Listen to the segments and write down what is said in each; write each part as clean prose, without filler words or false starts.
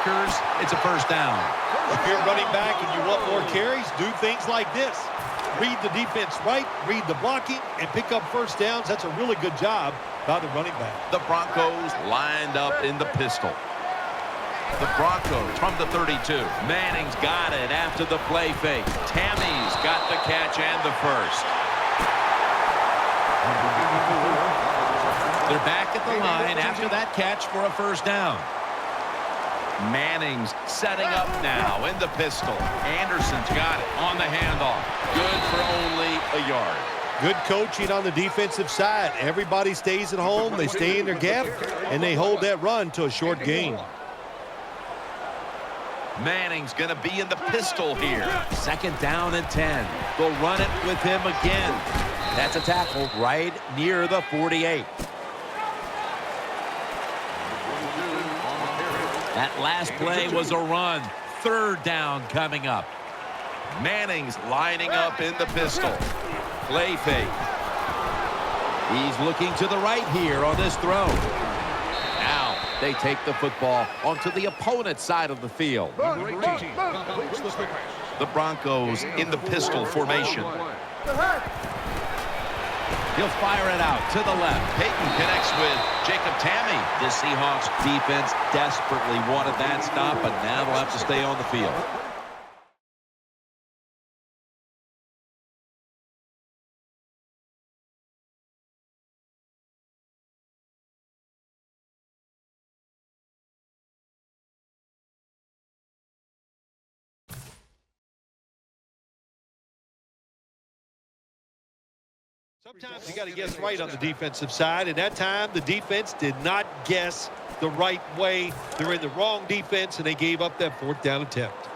blockers. It's a first down. If you're running back and you want more carries, do things like this. Read the defense right, read the blocking, and pick up first downs. That's a really good job by the running back. The Broncos lined up in the pistol. The Broncos from the 32. Manning's got it after the play fake. Tammy's got the catch and the first. They're back at the line after that catch for a first down. Manning's setting up now in the pistol. Anderson's got it on the handoff. Good for only a yard. Good coaching on the defensive side. Everybody stays at home. They stay in their gap, and they hold that run to a short gain. Manning's going to be in the pistol here. Second down and 10. They'll run it with him again. That's a tackle right near the 48. That last play was a run. Third down coming up. Manning's lining up in the pistol. Play fake. He's looking to the right here on this throw. Now they take the football onto the opponent's side of the field. The Broncos in the pistol formation. He'll fire it out to the left. Peyton connects with Jacob Tamme. The Seahawks defense desperately wanted that stop, but now they'll have to stay on the field. Sometimes you got to guess right on the defensive side, and that time the defense did not guess the right way. They're in the wrong defense, and they gave up that fourth down attempt.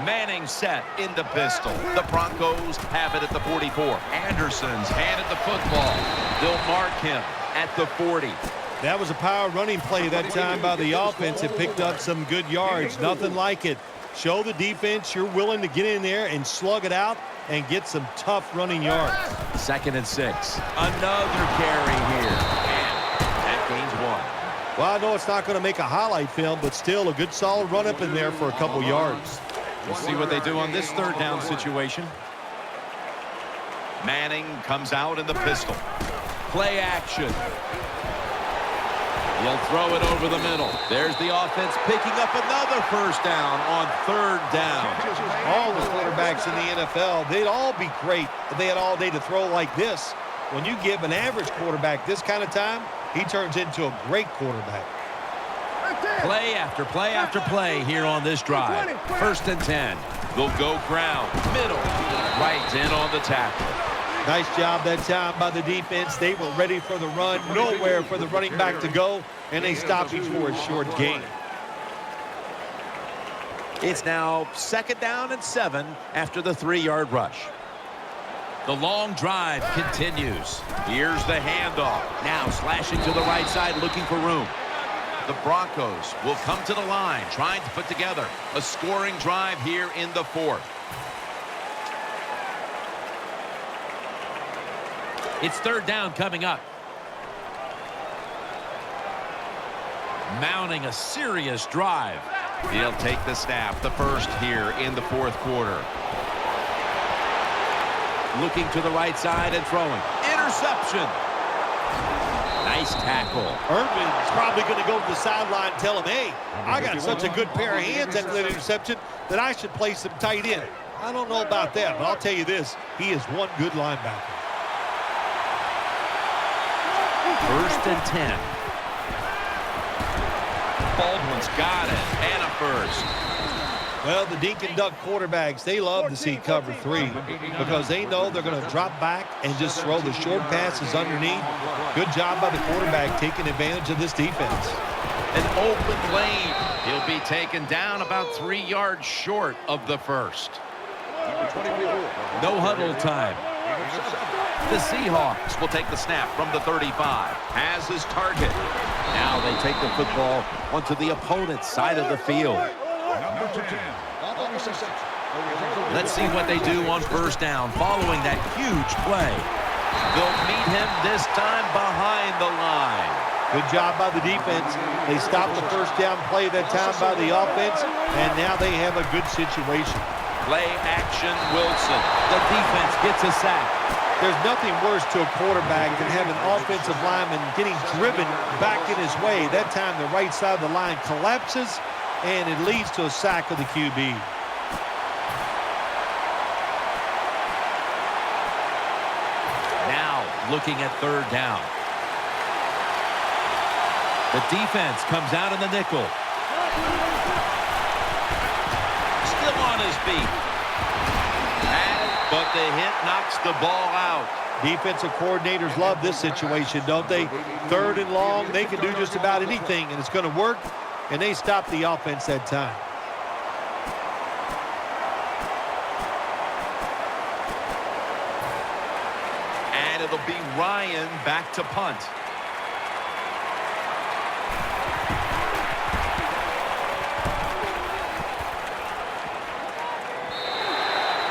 Manning set in the pistol. The Broncos have it at the 44. Anderson's handed the football. They'll mark him at the 40. That was a power running play that time by the offense. It picked up some good yards. Nothing like it. Show the defense you're willing to get in there and slug it out and get some tough running yards. Second and 6. Another carry here. And that gains 1. Well, I know it's not going to make a highlight film, but still a good solid run up in there for a couple yards. We'll see what they do on this third down situation. Manning comes out in the pistol. Play action. He'll throw it over the middle. There's the offense picking up another first down on third down. All the quarterbacks in the NFL, they'd all be great if they had all day to throw like this. When you give an average quarterback this kind of time, he turns into a great quarterback. Play after play after play here on this drive. First and 10. They'll go ground, middle, right in on the tackle. Nice job that time by the defense. They were ready for the run. Nowhere for the running back to go, and they stopped him for a short gain. It's now second down and 7 after the 3-yard rush. The long drive continues. Here's the handoff. Now slashing to the right side, looking for room. The Broncos will come to the line, trying to put together a scoring drive here in the 4th. It's third down coming up. Mounting a serious drive. He'll take the snap, the first here in the 4th quarter. Looking to the right side and throwing. Interception. Nice tackle. Irvin's probably going to go to the sideline and tell him, hey, I got such a good pair of hands after that interception that I should play some tight end. I don't know about that, but I'll tell you this, he is one good linebacker. First and 10. Baldwin's got it, and a first. Well, the Dink and Duck quarterbacks, they love to see cover 3 because they know they're going to drop back and just throw the short passes underneath. Good job by the quarterback taking advantage of this defense. An open lane. He'll be taken down about 3 yards short of the first. No huddle time. The Seahawks will take the snap from the 35. Has his target. Now they take the football onto the opponent's side of the field. Let's see what they do on first down following that huge play. They'll meet him this time behind the line. Good job by the defense. They stopped the first down play that time by the offense, and now they have a good situation. Play action Wilson. The defense gets a sack. There's nothing worse to a quarterback than having an offensive lineman getting driven back in his way. That time the right side of the line collapses, and it leads to a sack of the QB. Now looking at third down. The defense comes out in the nickel. Still on his feet. But the hit knocks the ball out. Defensive coordinators love this situation, don't they? Third and long, they can do just about anything, and it's going to work, and they stop the offense that time. And it'll be Ryan back to punt.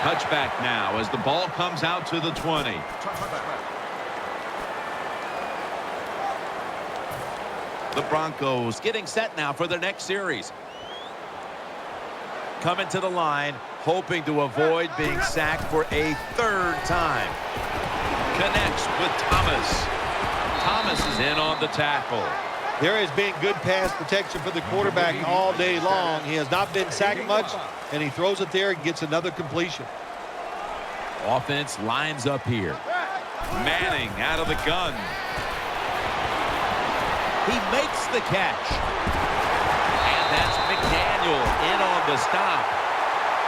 Touchback now as the ball comes out to the 20. The Broncos getting set now for their next series. Coming to the line, hoping to avoid being sacked for a third time. Connects with Thomas. Thomas is in on the tackle. There has been good pass protection for the quarterback all day long. He has not been sacked much, and he throws it there and gets another completion. Offense lines up here. Manning out of the gun. He makes the catch. And that's McDaniel in on the stop.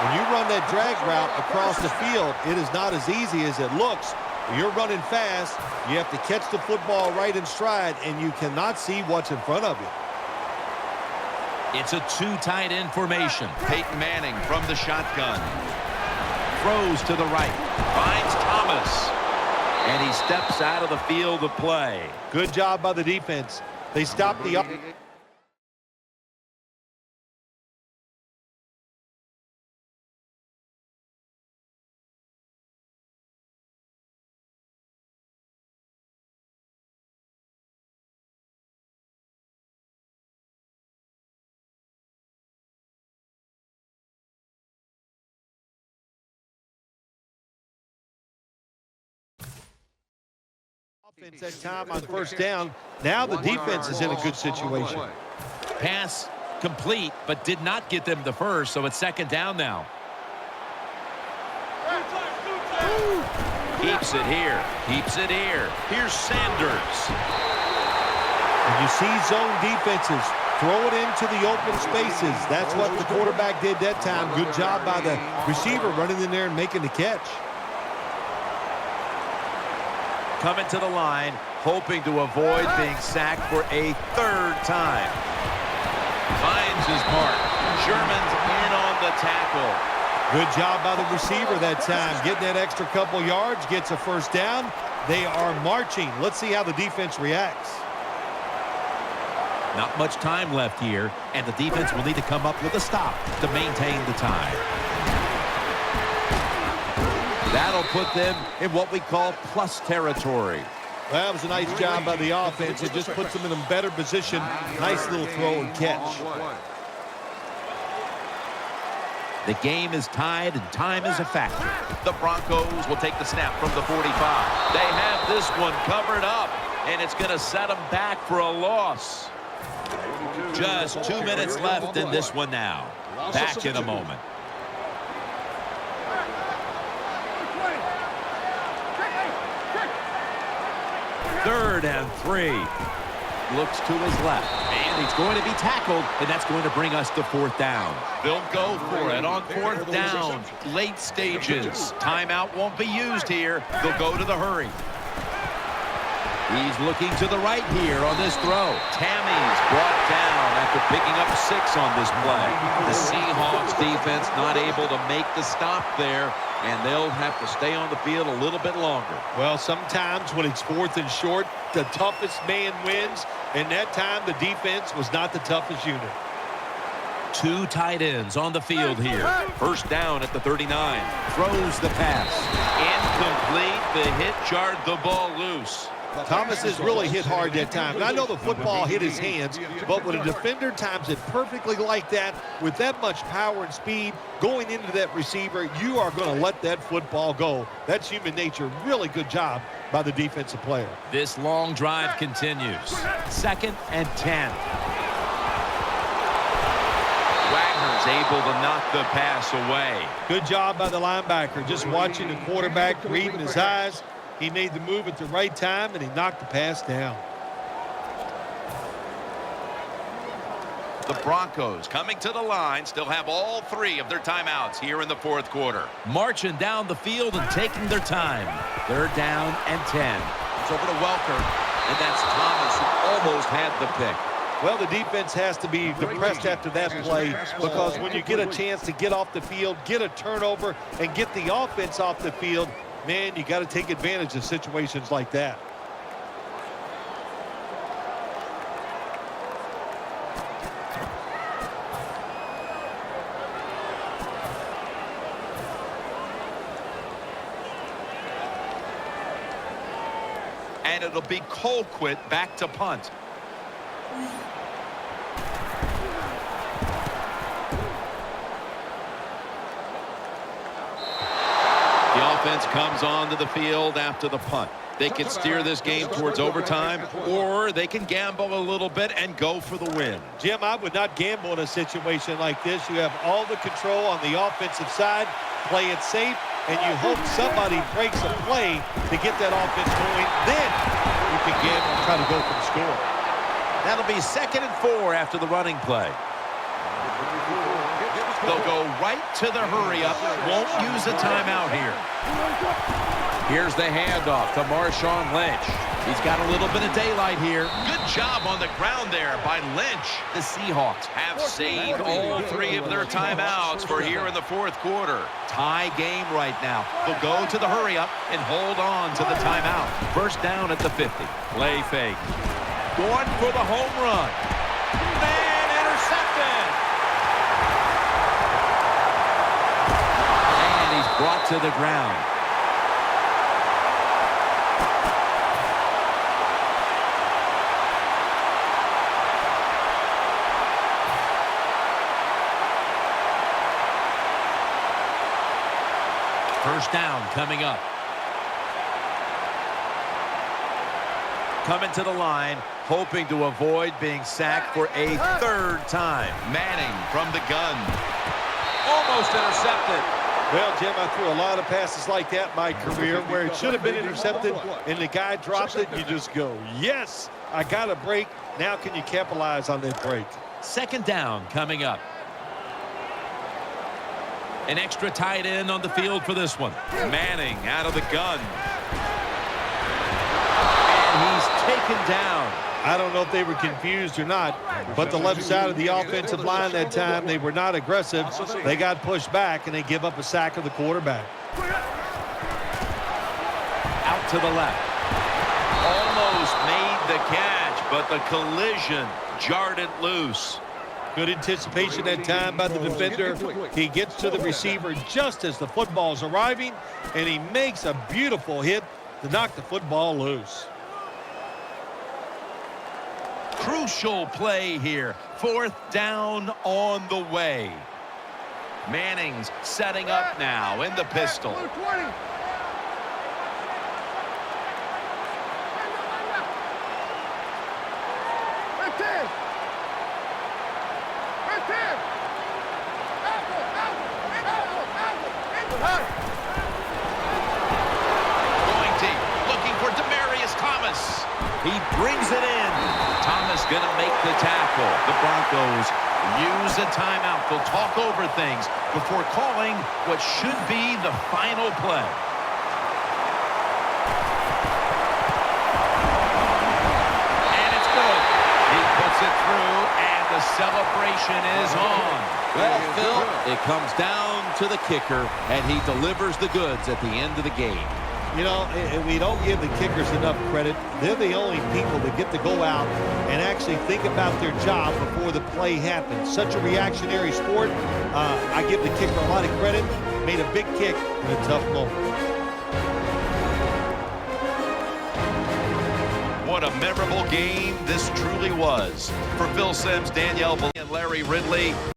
When you run that drag route across the field, it is not as easy as it looks. You're running fast. You have to catch the football right in stride, and you cannot see what's in front of you. It's a two tight end formation. Peyton Manning from the shotgun. Throws to the right. Finds Thomas. And he steps out of the field of play. Good job by the defense. They stopped the offense that time on first down. Now the defense is in a good situation. Pass complete, but did not get them the first, so it's second down now. Keeps it here. Keeps it here. Here's Sanders. And you see zone defenses throw it into the open spaces. That's what the quarterback did that time. Good job by the receiver running in there and making the catch. Coming to the line, hoping to avoid being sacked for a third time. Finds his mark. Sherman's in on the tackle. Good job by the receiver that time. Getting that extra couple yards, gets a first down. They are marching. Let's see how the defense reacts. Not much time left here, and the defense will need to come up with a stop to maintain the tie. That'll put them in what we call plus territory. Well, that was a nice job by the offense. It just puts them in a better position. Nice little throw and catch. The game is tied, and time is a factor. The Broncos will take the snap from the 45. They have this one covered up, and it's going to set them back for a loss. Just 2 minutes left in this one now. Back in a moment. Third and 3. Looks to his left. And he's going to be tackled, and that's going to bring us to fourth down. They'll go for it on fourth down. Late stages. Timeout won't be used here. They'll go to the hurry. He's looking to the right here on this throw. Tammy's brought down after picking up 6 on this play. The Seahawks defense not able to make the stop there, and they'll have to stay on the field a little bit longer. Well, sometimes when it's fourth and short, the toughest man wins, and that time the defense was not the toughest unit. 2 tight ends on the field here. First down at the 39. Throws the pass. Incomplete. The hit jarred the ball loose. Thomas has really hit hard that time. And I know the football hit his hands, but when a defender times it perfectly like that, with that much power and speed going into that receiver, you are going to let that football go. That's human nature. Really good job by the defensive player. This long drive continues. 2nd and 10. Wagner's able to knock the pass away. Good job by the linebacker, just watching the quarterback, reading his eyes. He made the move at the right time, and he knocked the pass down. The Broncos coming to the line, still have all 3 of their timeouts here in the 4th quarter. Marching down the field and taking their time. 3rd down and 10. It's over to Welker, and that's Thomas who almost had the pick. Well, the defense has to be depressed after that play, because when you get a chance to get off the field, get a turnover, and get the offense off the field, man, you got to take advantage of situations like that. And it'll be Colquitt back to punt. The offense comes onto the field after the punt. They can steer this game towards overtime, or they can gamble a little bit and go for the win. Jim, I would not gamble in a situation like this. You have all the control on the offensive side, play it safe, and you hope somebody breaks a play to get that offense going. Then you can gamble and try to go for the score. That'll be 2nd and 4 after the running play. They'll go right to the hurry-up. Won't use a timeout here. Here's the handoff to Marshawn Lynch. He's got a little bit of daylight here. Good job on the ground there by Lynch. The Seahawks have saved all 3 of their timeouts for here in the 4th quarter. Tie game right now. They'll go to the hurry-up and hold on to the timeout. 1st down at the 50. Play fake. Going for the home run. Man, intercepted. And he's brought to the ground. First down coming up. Coming to the line, hoping to avoid being sacked for a 3rd time. Manning from the gun. Almost intercepted. Well, Jim, I threw a lot of passes like that in my career where it should have been intercepted, and the guy drops it, and you just go, yes, I got a break. Now can you capitalize on that break? 2nd down coming up. An extra tight end on the field for this one. Manning out of the gun. And he's taken down. I don't know if they were confused or not, but the left side of the offensive line that time, they were not aggressive. They got pushed back, and they give up a sack of the quarterback. Out to the left. Almost made the catch, but the collision jarred it loose. Good anticipation that time by the defender. He gets to the receiver just as the football's arriving, and he makes a beautiful hit to knock the football loose. Crucial play here. 4th down on the way. Manning's setting up now in the pistol. He brings it in. Thomas going to make the tackle. The Broncos use a timeout. They'll talk over things before calling what should be the final play. And it's good. He puts it through, and the celebration is on. Well, Phil, it comes down to the kicker, and he delivers the goods at the end of the game. You know, we don't give the kickers enough credit. They're the only people that get to go out and actually think about their job before the play happens. Such a reactionary sport. I give the kicker a lot of credit. Made a big kick in a tough moment. what a memorable game this truly was. For Phil Simms, Danielle and Larry Ridley.